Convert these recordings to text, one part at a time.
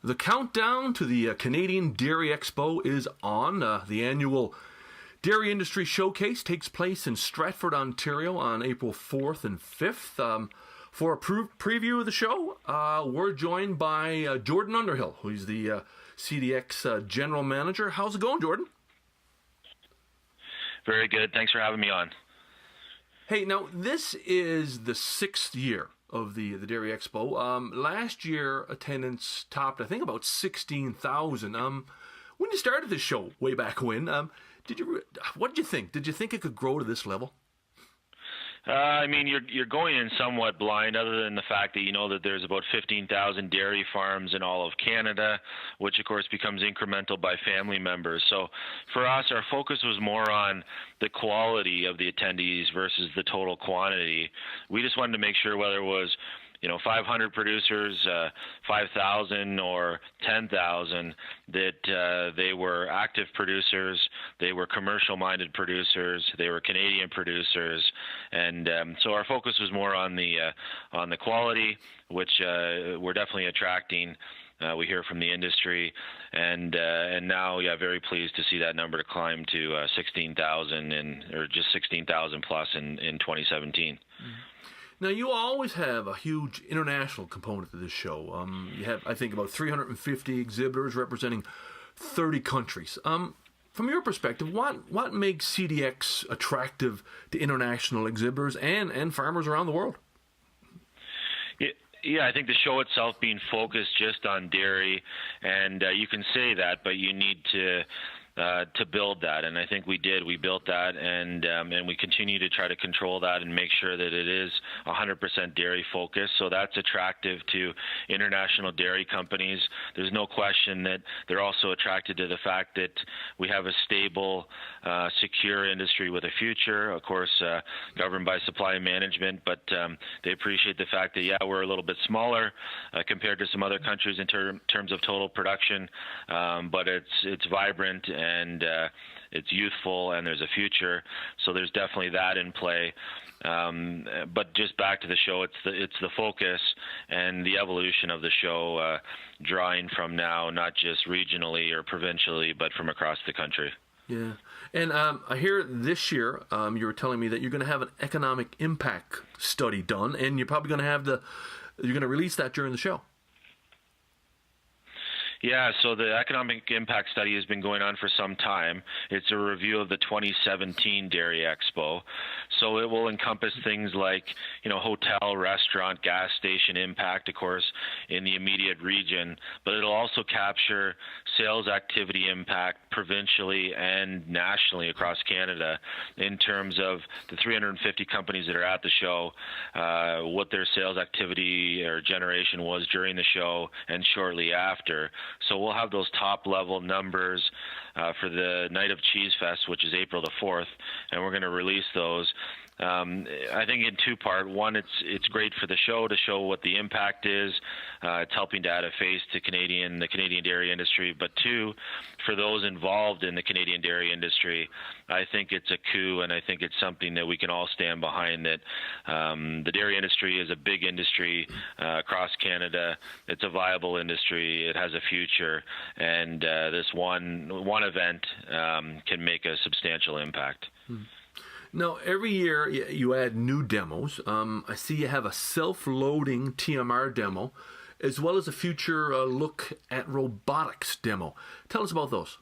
The countdown to the Canadian Dairy Expo is on. The annual Dairy Industry Showcase takes place in Stratford, Ontario on April 4th and 5th. For a preview of the show, we're joined by Jordon Underhill, who's the CDX General Manager. How's it going, Jordon? Very good. Thanks for having me on. Hey, now this is the 6th year of the Dairy Expo. Last year, attendance topped, I think, about 16,000. When you started this show way back when, what did you think? Did you think it could grow to this level? You're going in somewhat blind, other than the fact that you know that there's about 15,000 dairy farms in all of Canada, which of course becomes incremental by family members. So for us, our focus was more on the quality of the attendees versus the total quantity. We just wanted to make sure, whether it was 500 producers, 5,000 or 10,000, that they were active producers, they were commercial-minded producers, they were Canadian producers, and so our focus was more on the quality, which we're definitely attracting. We hear from the industry, and now, very pleased to see that number to climb to 16,000 or just 16,000 plus in 2017. Mm-hmm. Now, you always have a huge international component to this show. You have, I think, about 350 exhibitors representing 30 countries. From your perspective, what makes CDX attractive to international exhibitors and farmers around the world? Yeah, I think the show itself being focused just on dairy, and you can say that, but you need to build that, and I think we did. We built that, and we continue to try to control that and make sure that it is 100% dairy focused. So that's attractive to international dairy companies. There's no question that they're also attracted to the fact that we have a stable, secure industry with a future, of course, governed by supply management, but they appreciate the fact that, we're a little bit smaller compared to some other countries in terms of total production, but it's vibrant and it's youthful, and there's a future. So there's definitely that in play. But just back to the show, it's the focus and the evolution of the show, drawing from now not just regionally or provincially, but from across the country. Yeah, and I hear this year you were telling me that you're going to have an economic impact study done, and you're probably going to you're going to release that during the show. Yeah, so the economic impact study has been going on for some time. It's a review of the 2017 Dairy Expo. So it will encompass things like, hotel, restaurant, gas station impact, of course, in the immediate region. But it'll also capture sales activity impact provincially and nationally across Canada in terms of the 350 companies that are at the show, what their sales activity or generation was during the show and shortly after. So we'll have those top-level numbers for the Night of Cheese Fest, which is April the 4th, and we're going to release those. I think in two-part. One, it's great for the show to show what the impact is. It's helping to add a face to the Canadian dairy industry. But two, for those involved in the Canadian dairy industry, I think it's a coup, and I think it's something that we can all stand behind, that the dairy industry is a big industry across Canada. It's a viable industry. It has a future, and this one event can make a substantial impact. Now, every year you add new demos. I see you have a self-loading TMR demo, as well as a future look at robotics demo. Tell us about those.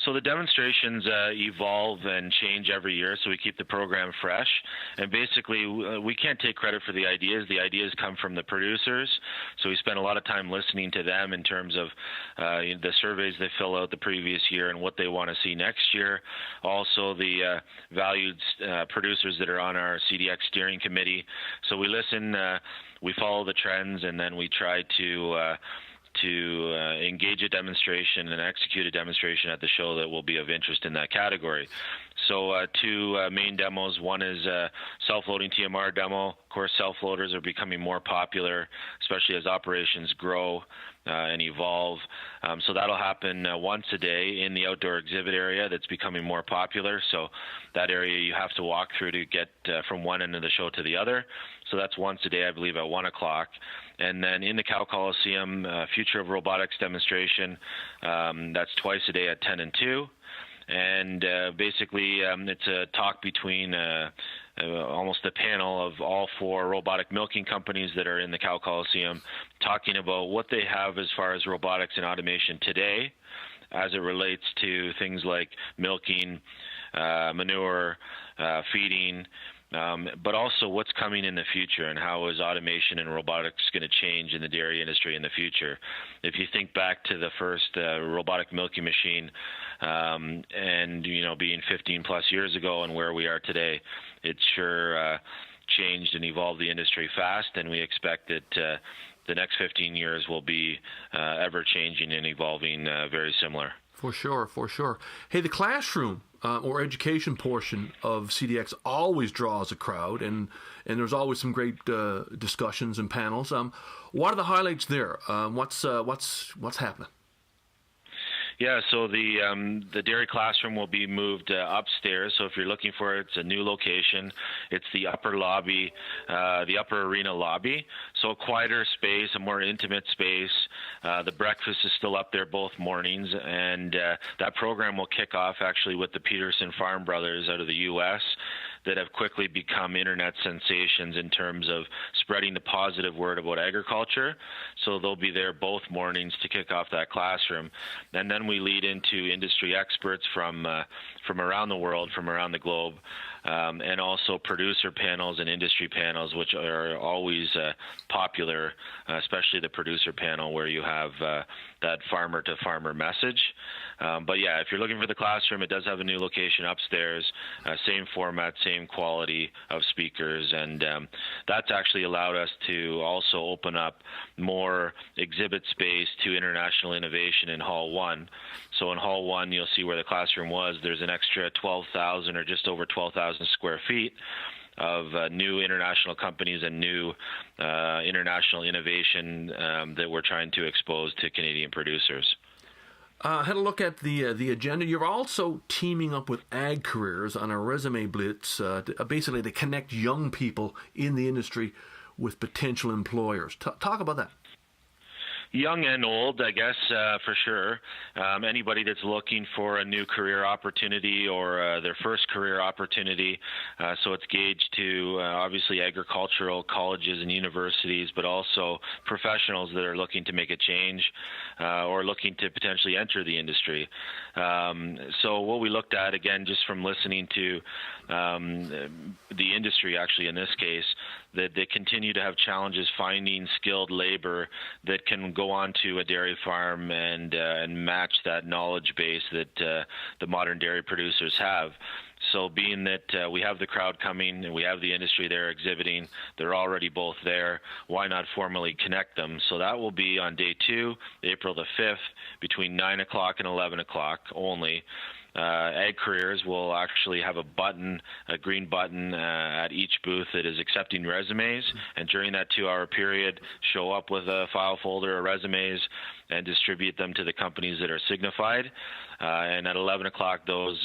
So the demonstrations evolve and change every year, so we keep the program fresh. And basically, we can't take credit for the ideas. The ideas come from the producers, so we spend a lot of time listening to them in terms of the surveys they fill out the previous year and what they want to see next year. Also, the valued producers that are on our CDX steering committee. So we listen, we follow the trends, and then we try to engage a demonstration and execute a demonstration at the show that will be of interest in that category. So two main demos. One is a self-loading TMR demo. Of course, self-loaders are becoming more popular, especially as operations grow and evolve. So that'll happen once a day in the outdoor exhibit area that's becoming more popular. So that area you have to walk through to get from one end of the show to the other. So that's once a day, I believe, at 1 o'clock. And then in the Cow Coliseum, Future of Robotics demonstration, that's twice a day at 10 and 2. And basically, it's a talk between almost a panel of all 4 robotic milking companies that are in the Cow Coliseum, talking about what they have as far as robotics and automation today, as it relates to things like milking, manure, feeding, but also what's coming in the future and how is automation and robotics going to change in the dairy industry in the future. If you think back to the first robotic milking machine and, being 15 plus years ago and where we are today, it sure changed and evolved the industry fast, and we expect that the next 15 years will be ever changing and evolving very similar. For sure, for sure. Hey, the classroom or education portion of CDX always draws a crowd, and there's always some great discussions and panels. What are the highlights there? What's happening? Yeah, so the dairy classroom will be moved upstairs. So if you're looking for it, it's a new location. It's the upper lobby, the upper arena lobby. So a quieter space, a more intimate space. The breakfast is still up there both mornings, and that program will kick off actually with the Peterson Farm Brothers out of the U.S. that have quickly become internet sensations in terms of spreading the positive word about agriculture. So they'll be there both mornings to kick off that classroom. And then we lead into industry experts from around the world, from around the globe, and also producer panels and industry panels, which are always popular, especially the producer panel where you have that farmer-to-farmer message. But yeah, if you're looking for the classroom, it does have a new location upstairs, same format, same quality of speakers, and that's actually allowed us to also open up more exhibit space to international innovation in Hall 1. So in Hall 1, you'll see where the classroom was. There's an extra 12,000 or just over 12,000 square feet of new international companies and new international innovation that we're trying to expose to Canadian producers. I had a look at the agenda. You're also teaming up with Ag Careers on a resume blitz, basically to connect young people in the industry with potential employers. Talk about that. Young and old, I guess, for sure. Anybody that's looking for a new career opportunity or their first career opportunity. So it's gauged to obviously agricultural colleges and universities, but also professionals that are looking to make a change or looking to potentially enter the industry. So what we looked at, again, just from listening to the industry, actually in this case, that they continue to have challenges finding skilled labor that can go onto a dairy farm and match that knowledge base that the modern dairy producers have. So being that we have the crowd coming and we have the industry there exhibiting, they're already both there, why not formally connect them? So that will be on day 2, April the 5th, between 9 o'clock and 11 o'clock only. Ag Careers will actually have a green button at each booth that is accepting resumes, and during that 2-hour period, show up with a file folder of resumes and distribute them to the companies that are signified. And at 11 o'clock, those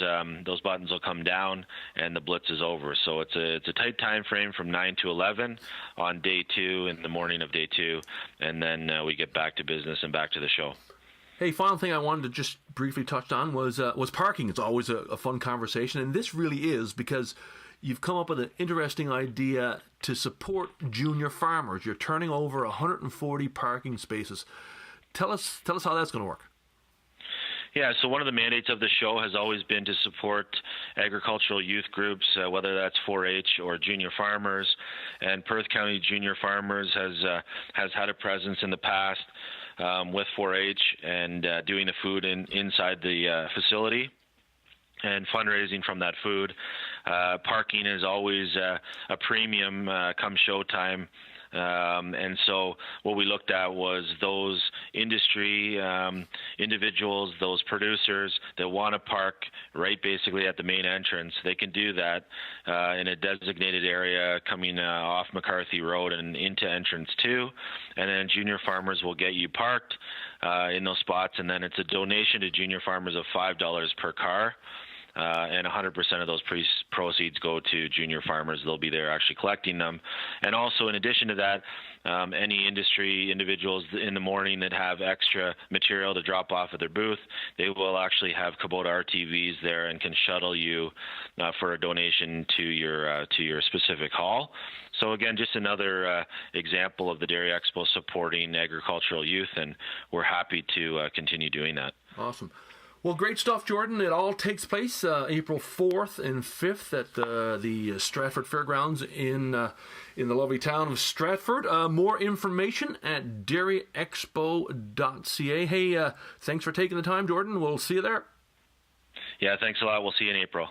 buttons will come down, and the blitz is over. So it's a tight time frame from 9 to 11 on day 2 in the morning of day 2, and then we get back to business and back to the show. Hey, final thing I wanted to just briefly touch on was parking. It's always a fun conversation, and this really is because you've come up with an interesting idea to support junior farmers. You're turning over 140 parking spaces. Tell us how that's going to work. Yeah, so one of the mandates of the show has always been to support agricultural youth groups, whether that's 4-H or junior farmers. And Perth County Junior Farmers has had a presence in the past with 4-H and doing the food inside the facility and fundraising from that food. Parking is always a premium come showtime. And so what we looked at was those industry individuals, those producers that want to park right basically at the main entrance. They can do that in a designated area coming off McCarthy Road and into entrance 2. And then junior farmers will get you parked in those spots. And then it's a donation to junior farmers of $5 per car. And 100% of those proceeds go to junior farmers. They'll be there actually collecting them. And also, in addition to that, any industry individuals in the morning that have extra material to drop off at their booth, they will actually have Kubota RTVs there and can shuttle you for a donation to your specific haul. So again, just another example of the Dairy Expo supporting agricultural youth, and we're happy to continue doing that. Awesome. Well, great stuff, Jordon. It all takes place April 4th and 5th at the Stratford Fairgrounds in the lovely town of Stratford. More information at dairyexpo.ca. Hey, thanks for taking the time, Jordon. We'll see you there. Yeah, thanks a lot. We'll see you in April.